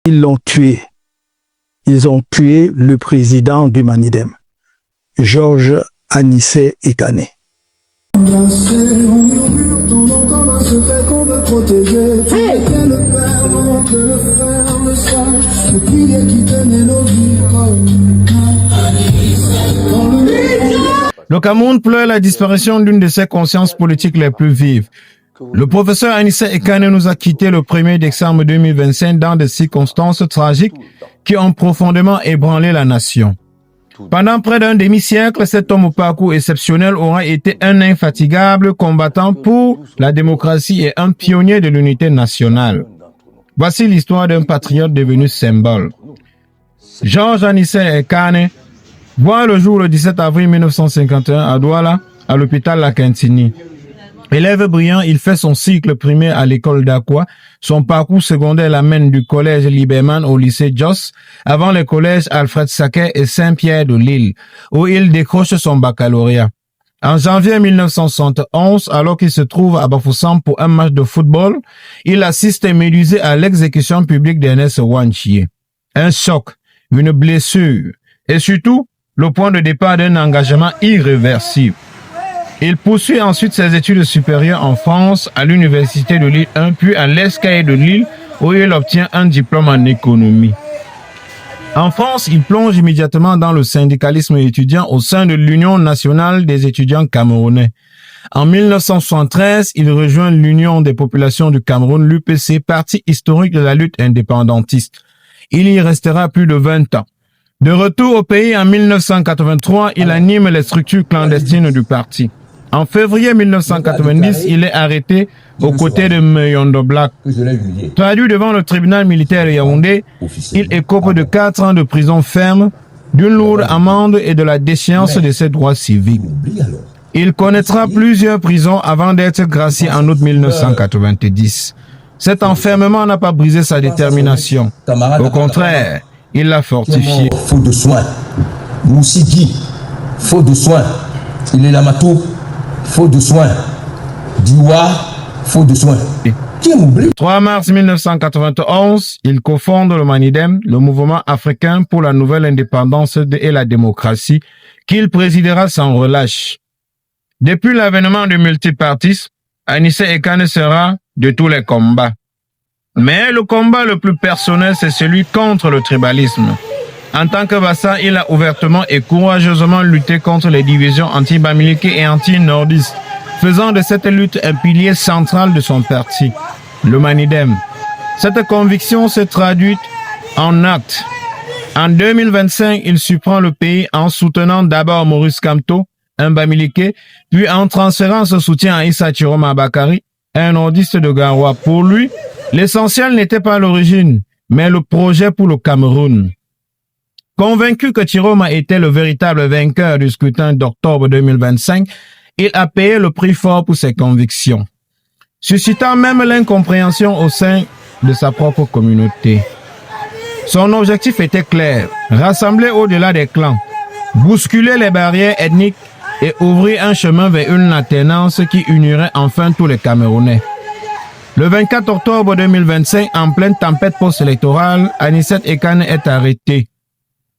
Ils l'ont tué. Ils ont tué le président du Manidem, Georges Anissé Ekane. Le Cameroun pleure la disparition d'une de ses consciences politiques les plus vives. Le professeur Anissé Ekane nous a quittés le 1er décembre 2025 dans des circonstances tragiques qui ont profondément ébranlé la nation. Pendant près d'un demi-siècle, cet homme au parcours exceptionnel aura été un infatigable combattant pour la démocratie et un pionnier de l'unité nationale. Voici l'histoire d'un patriote devenu symbole. Georges Anissé Ekane voit le jour le 17 avril 1951 à Douala, à l'hôpital Lakentini. Élève brillant, il fait son cycle primaire à l'école d'Aqua. Son parcours secondaire l'amène du collège Liberman au lycée Jos, avant les collèges Alfred Saquet et Saint-Pierre de Lille, où il décroche son baccalauréat. En janvier 1971, alors qu'il se trouve à Bafoussam pour un match de football, il assiste médusé à l'exécution publique d'Ernest Ouanchier. Un choc, une blessure, et surtout, le point de départ d'un engagement irréversible. Il poursuit ensuite ses études supérieures en France à l'université de Lille 1, puis à l'ESCAE de Lille, où il obtient un diplôme en économie. En France, il plonge immédiatement dans le syndicalisme étudiant au sein de l'Union nationale des étudiants camerounais. En 1973, il rejoint l'Union des populations du Cameroun, l'UPC, parti historique de la lutte indépendantiste. Il y restera plus de 20 ans. De retour au pays en 1983, il anime les structures clandestines du parti. En février 1990, il est arrêté aux côtés de Meyondo Black. Traduit devant le tribunal militaire de Yaoundé, il écope de 4 ans de prison ferme, d'une lourde amende et de la déchéance de ses droits civiques. Il connaîtra plusieurs prisons avant d'être gracié en août 1990. Cet enfermement n'a pas brisé sa détermination. Au contraire, il l'a fortifié. Faute de soins. Moussiki, faute de soins. Il est Lamatou, faute de soins. Diwa, faute de soins. Qui m'oublie? 3 mars 1991, il cofonde le Manidem, le mouvement africain pour la nouvelle indépendance et la démocratie, qu'il présidera sans relâche. Depuis l'avènement du multipartisme, Anissé Ekane sera de tous les combats. Mais le combat le plus personnel, c'est celui contre le tribalisme. En tant que Bassa, il a ouvertement et courageusement lutté contre les divisions anti-bamileke et anti-nordistes, faisant de cette lutte un pilier central de son parti, le Manidem. Cette conviction s'est traduite en actes. En 2025, il surprend le pays en soutenant d'abord Maurice Kamto, un bamileke, puis en transférant ce soutien à Issa Chiroma Bakari, un nordiste de Garoua. Pour lui, l'essentiel n'était pas l'origine, mais le projet pour le Cameroun. Convaincu que Chiroma était le véritable vainqueur du scrutin d'octobre 2025, il a payé le prix fort pour ses convictions, suscitant même l'incompréhension au sein de sa propre communauté. Son objectif était clair, rassembler au-delà des clans, bousculer les barrières ethniques et ouvrir un chemin vers une alternance qui unirait enfin tous les Camerounais. Le 24 octobre 2025, en pleine tempête post-électorale, Anissé Ekane est arrêté.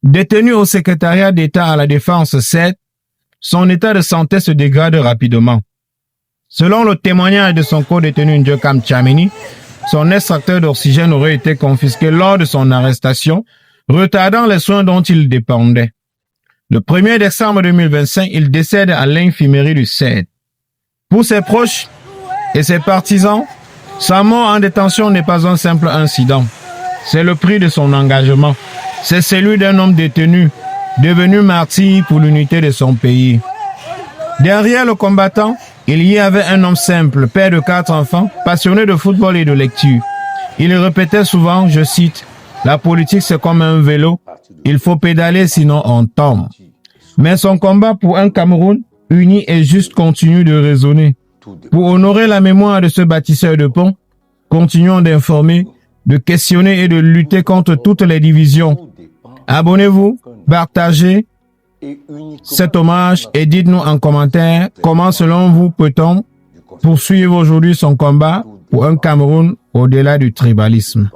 Détenu au secrétariat d'État à la Défense 7, son état de santé se dégrade rapidement. Selon le témoignage de son co-détenu Ndjokam Tchamini, son extracteur d'oxygène aurait été confisqué lors de son arrestation, retardant les soins dont il dépendait. Le 1er décembre 2025, il décède à l'infirmerie du CED. Pour ses proches et ses partisans, sa mort en détention n'est pas un simple incident. C'est le prix de son engagement. C'est celui d'un homme détenu, devenu martyr pour l'unité de son pays. Derrière le combattant, il y avait un homme simple, père de 4 enfants, passionné de football et de lecture. Il répétait souvent, je cite, « La politique c'est comme un vélo, il faut pédaler sinon on tombe ». Mais son combat pour un Cameroun uni et juste continue de résonner. Pour honorer la mémoire de ce bâtisseur de pont, continuons d'informer, de questionner et de lutter contre toutes les divisions. Abonnez-vous, partagez cet hommage et dites-nous en commentaire comment selon vous peut-on poursuivre aujourd'hui son combat pour un Cameroun au-delà du tribalisme.